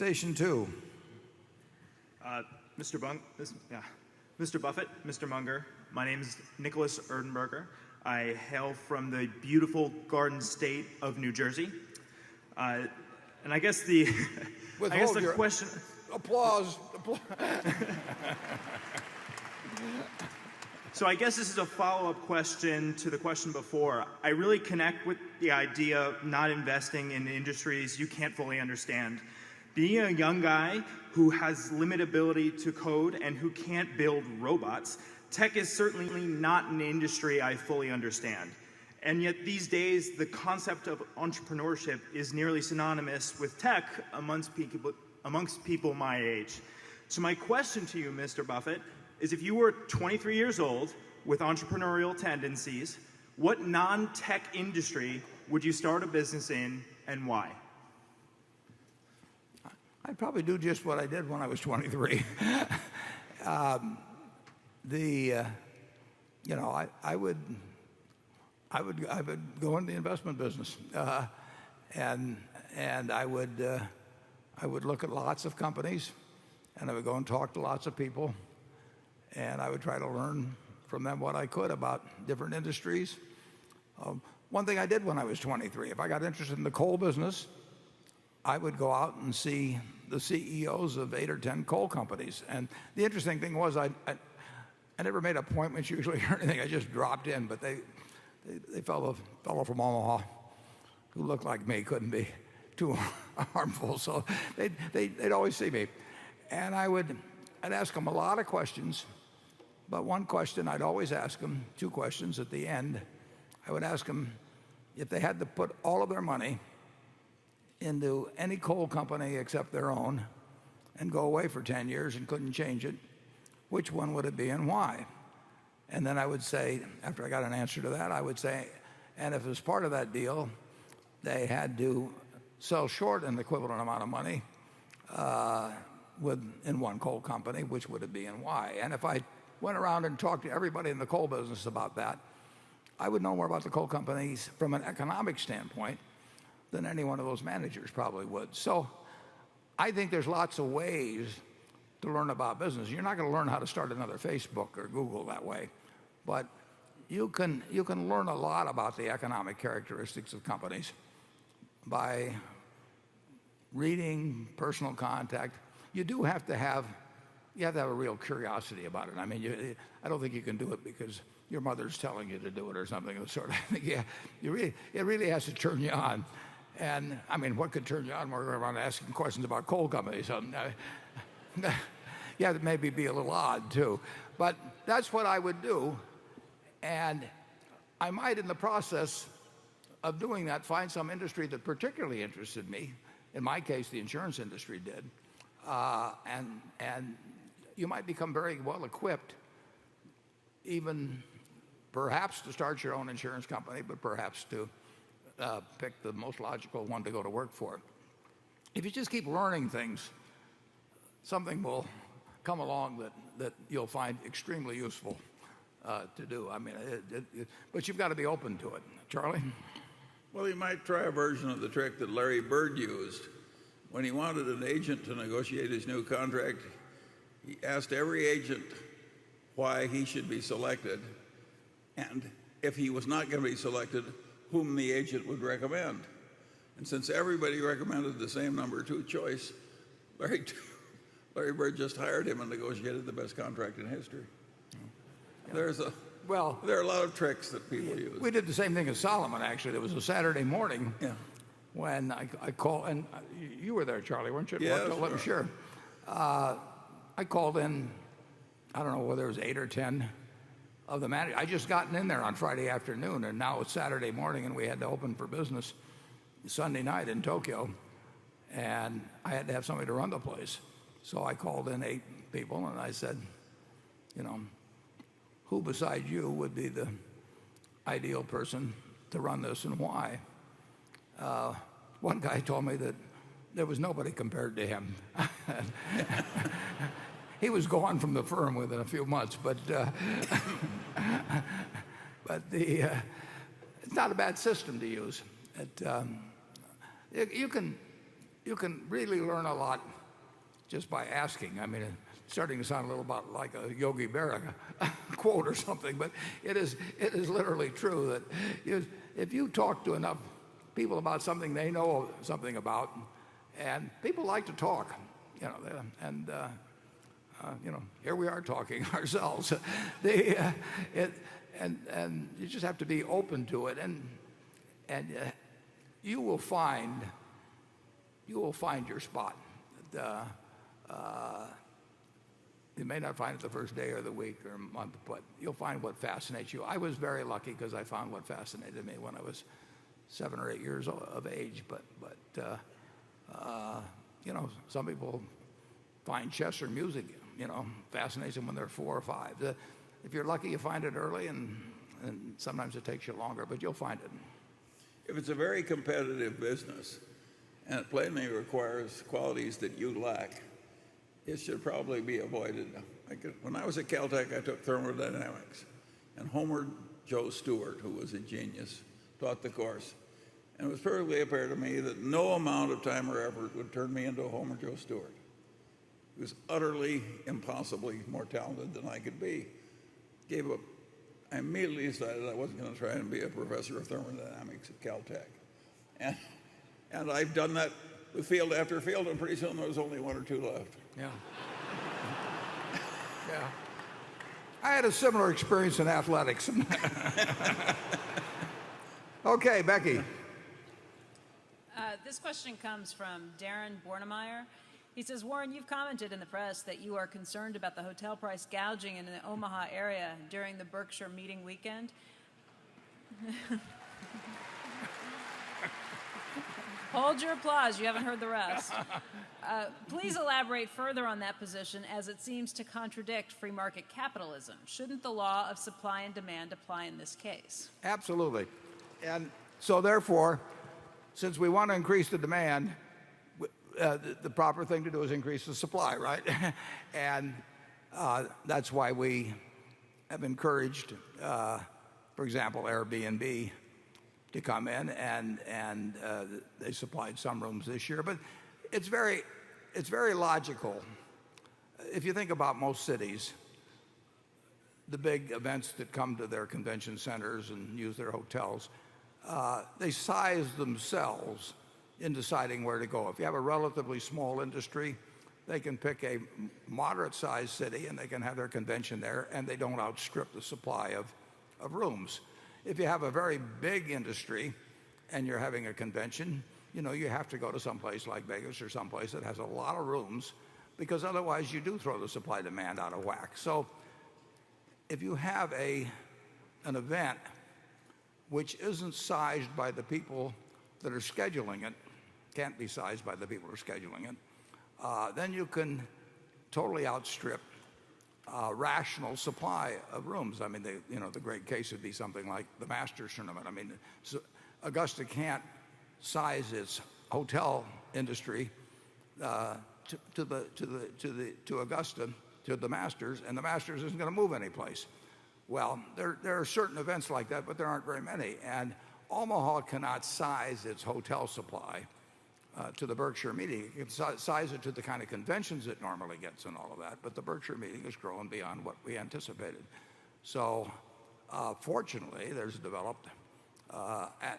Station 2. Mr. Buffett, Mr. Munger, my name is Nicholas Erdenberger. I hail from the beautiful Garden State of New Jersey. And I guess the, question... Applause. So I guess this is a follow-up question to the question before. I really connect with the idea of not investing in industries you can't fully understand. Being a young guy who has limited ability to code and who can't build robots, tech is certainly not an industry I fully understand. And yet these days, the concept of entrepreneurship is nearly synonymous with tech amongst people my age. So my question to you, Mr. Buffett, is if you were 23 years old with entrepreneurial tendencies, what non-tech industry would you start a business in and why? I'd probably do just what I did when I was 23. I would go into the investment business, and I would look at lots of companies, and I would go and talk to lots of people, and I would try to learn from them what I could about different industries. One thing I did when I was 23, if I got interested in the coal business, I would go out and see the CEOs of 8 or 10 coal companies. And the interesting thing was I never made appointments usually or anything. I just dropped in, but they fellow from Omaha who looked like me couldn't be too harmful, so they'd always see me. And I'd ask them a lot of questions, but one question I'd always ask them, two questions at the end. I would ask them if they had to put all of their money into any coal company except their own and go away for 10 years and couldn't change it, which one would it be and why? And then I would say, after I got an answer to that, I would say, and if as part of that deal they had to sell short an equivalent amount of money in one coal company, which would it be and why? And if I went around and talked to everybody in the coal business about that, I would know more about the coal companies from an economic standpoint than any one of those managers probably would. So I think there's lots of ways to learn about business. You're not going to learn how to start another Facebook or Google that way, but you can learn a lot about the economic characteristics of companies by reading, personal contact. You do have to have a real curiosity about it. I mean, I don't think you can do it because your mother's telling you to do it or something of the sort. I think it really has to turn you on. And I mean, what could turn you on more around asking questions about coal companies? Yeah, that maybe be a little odd too, but that's what I would do. And I might, in the process of doing that, find some industry that particularly interested me. In my case, the insurance industry did. And you might become very well equipped, even perhaps to start your own insurance company, but perhaps to pick the most logical one to go to work for. If you just keep learning things, something will come along that you'll find extremely useful to do. I mean, but you've got to be open to it. Charlie? Well, you might try a version of the trick that Larry Bird used. When he wanted an agent to negotiate his new contract, he asked every agent why he should be selected, and if he was not going to be selected, whom the agent would recommend. And since everybody recommended the same number two choice, Larry Bird just hired him and negotiated the best contract in history. Yeah. There are a lot of tricks that people use. We did the same thing as Solomon, actually. There was a Saturday morning when I called, and you were there, Charlie, weren't you? Yeah, sure. I called in, I don't know whether it was 8 or 10 of the managers. I just gotten in there on Friday afternoon, and now it's Saturday morning, and we had to open for business Sunday night in Tokyo, and I had to have somebody to run the place. So I called in 8 people, and I said, who beside you would be the ideal person to run this and why? One guy told me that there was nobody compared to him. He was gone from the firm within a few months, but it's not a bad system to use. You can you can really learn a lot just by asking. I mean, it's starting to sound a little bit like a Yogi Berra quote or something, but it is literally true that if you talk to enough people about something they know something about, and people like to talk, and here we are talking ourselves. And you just have to be open to it, and you will find your spot. You may not find it the first day or the week or month, but you'll find what fascinates you. I was very lucky because I found what fascinated me when I was 7 or 8 years of age. But some people find chess or music, fascinates them when they're 4 or 5. If you're lucky, you find it early, and sometimes it takes you longer, but you'll find it. If it's a very competitive business, and it plainly requires qualities that you lack, it should probably be avoided. When I was at Caltech, I took thermodynamics, and Homer Joe Stewart, who was a genius, taught the course. And it was perfectly apparent to me that no amount of time or effort would turn me into a Homer Joe Stewart. He was utterly, impossibly more talented than I could be. Gave up. I immediately decided I wasn't going to try and be a professor of thermodynamics at Caltech. And I've done that with field after field, and pretty soon there was only 1 or 2 left. Yeah. Yeah. I had a similar experience in athletics. Okay, Becky. This question comes from Darren Bornemeyer. He says, Warren, you've commented in the press that you are concerned about the hotel price gouging in the Omaha area during the Berkshire meeting weekend. Hold your applause. You haven't heard the rest. Please elaborate further on that position, as it seems to contradict free market capitalism. Shouldn't the law of supply and demand apply in this case? Absolutely. And so therefore, since we want to increase the demand, the proper thing to do is increase the supply, right? And that's why we have encouraged, for example, Airbnb to come in, and they supplied some rooms this year. But it's very logical. If you think about most cities, the big events that come to their convention centers and use their hotels, they size themselves in deciding where to go. If you have a relatively small industry, they can pick a moderate-sized city and they can have their convention there, and they don't outstrip the supply of rooms. If you have a very big industry and you're having a convention, you have to go to some place like Vegas or someplace that has a lot of rooms, because otherwise you do throw the supply demand out of whack. So if you have an event which isn't sized by the people that are scheduling it, can't be sized by the people who are scheduling it, then you can totally outstrip rational supply of rooms. I mean, the great case would be something like the Masters tournament. I mean, Augusta can't size its hotel industry to Augusta, to the Masters, and the Masters isn't going to move anyplace. Well, there are certain events like that, but there aren't very many. And Omaha cannot size its hotel supply to the Berkshire meeting. It can size it to the kind of conventions it normally gets and all of that, but the Berkshire meeting is growing beyond what we anticipated. So fortunately, there's developed,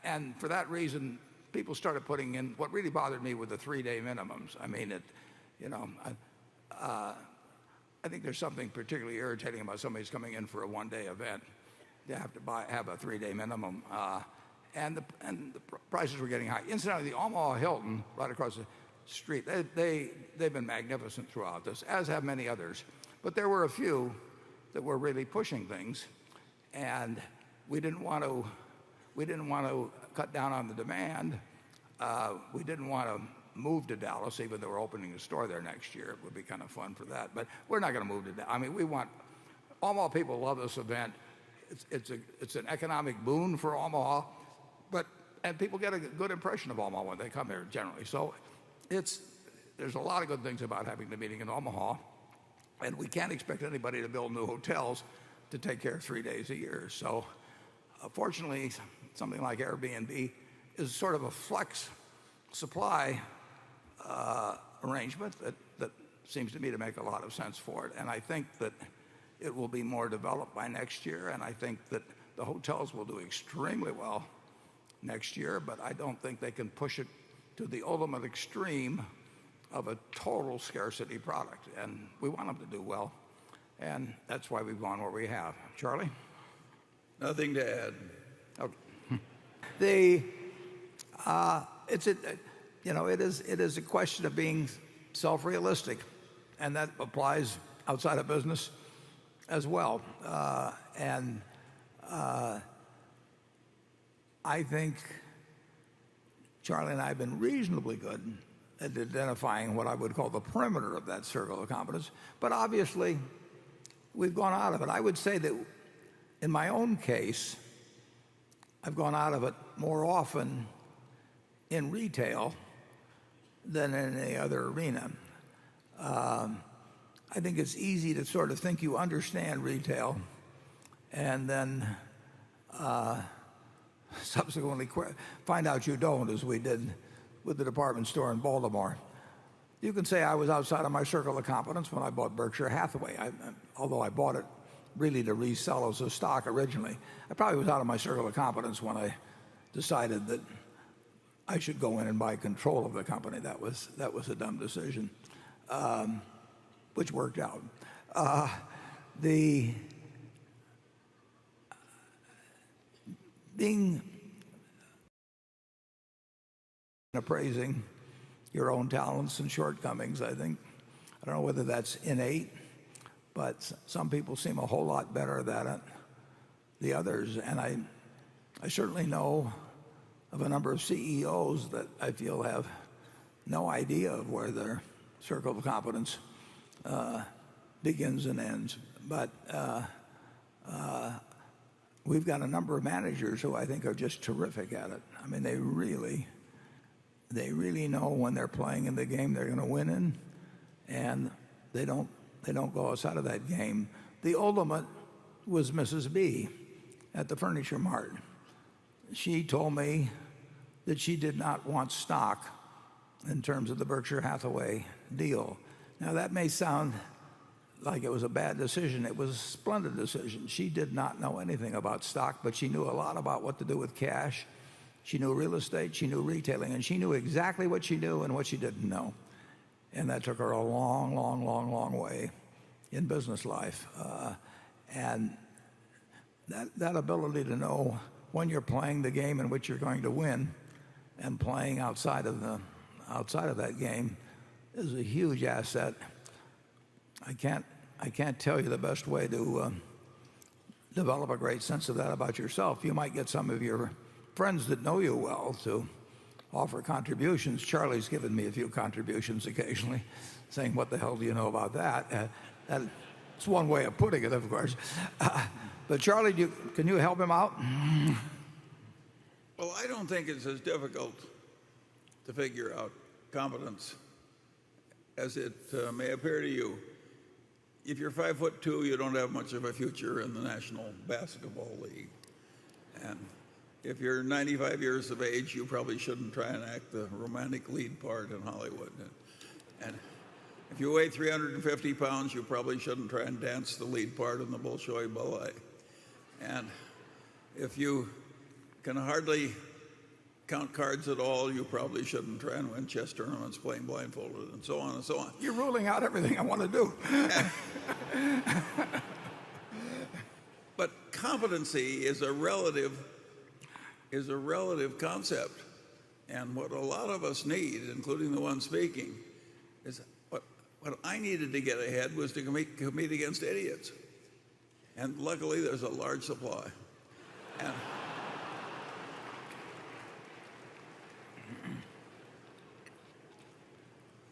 and for that reason, people started putting in, what really bothered me were the 3-day minimums. I mean, I think there's something particularly irritating about somebody who's coming in for a 1-day event. They have to have a 3-day minimum. And the prices were getting high. Incidentally, the Omaha Hilton, right across the street, they've been magnificent throughout this, as have many others. But there were a few that were really pushing things, and we didn't want to cut down on the demand. We didn't want to move to Dallas, even though we're opening a store there next year. It would be kind of fun for that. But we're not going to move to Dallas. I mean, Omaha people love this event. It's an economic boon for Omaha, and people get a good impression of Omaha when they come here generally. So there's a lot of good things about having the meeting in Omaha, and we can't expect anybody to build new hotels to take care of 3 days a year. So fortunately, something like Airbnb is sort of a flex supply arrangement that seems to me to make a lot of sense for it. And I think that it will be more developed by next year, and I think that the hotels will do extremely well next year, but I don't think they can push it to the ultimate extreme of a total scarcity product. And we want them to do well, and that's why we've gone where we have. Charlie? Nothing to add. Okay. It is a question of being self-realistic, and that applies outside of business as well. I think Charlie and I have been reasonably good at identifying what I would call the perimeter of that circle of competence, but obviously we've gone out of it. I would say that in my own case, I've gone out of it more often in retail than in any other arena. I think it's easy to sort of think you understand retail and then subsequently find out you don't, as we did with the department store in Baltimore. You can say I was outside of my circle of competence when I bought Berkshire Hathaway, although I bought it really to resell as a stock originally. I probably was out of my circle of competence when I decided that I should go in and buy control of the company. That was a dumb decision, which worked out. Being appraising your own talents and shortcomings, I think. I don't know whether that's innate, but some people seem a whole lot better at it than others. And I certainly know of a number of CEOs that I feel have no idea of where their circle of competence begins and ends. But we've got a number of managers who I think are just terrific at it. I mean, they really know when they're playing in the game they're going to win in, and they don't go outside of that game. The ultimate was Mrs. B at the Furniture Mart. She told me that she did not want stock in terms of the Berkshire Hathaway deal. Now, that may sound like it was a bad decision. It was a splendid decision. She did not know anything about stock, but she knew a lot about what to do with cash. She knew real estate, she knew retailing, and she knew exactly what she knew and what she didn't know. And that took her a long, long, long, long way in business life. And that ability to know when you're playing the game in which you're going to win and playing outside of that game is a huge asset. I can't tell you the best way to develop a great sense of that about yourself. You might get some of your friends that know you well to offer contributions. Charlie's given me a few contributions occasionally, saying, "What the hell do you know about that?" That's one way of putting it, of course. But Charlie, can you help him out? Well, I don't think it's as difficult to figure out competence as it may appear to you. If you're 5'2", you don't have much of a future in the National Basketball League. And if you're 95 years of age, you probably shouldn't try and act the romantic lead part in Hollywood. And if you weigh 350 pounds, you probably shouldn't try and dance the lead part in the Bolshoi Ballet. And if you can hardly count cards at all, you probably shouldn't try and win chess tournaments playing blindfolded, and so on and so on. You're ruling out everything I want to do. But competency is a relative concept. And what a lot of us need, including the one speaking, is what I needed to get ahead was to compete against idiots. And luckily there's a large supply. And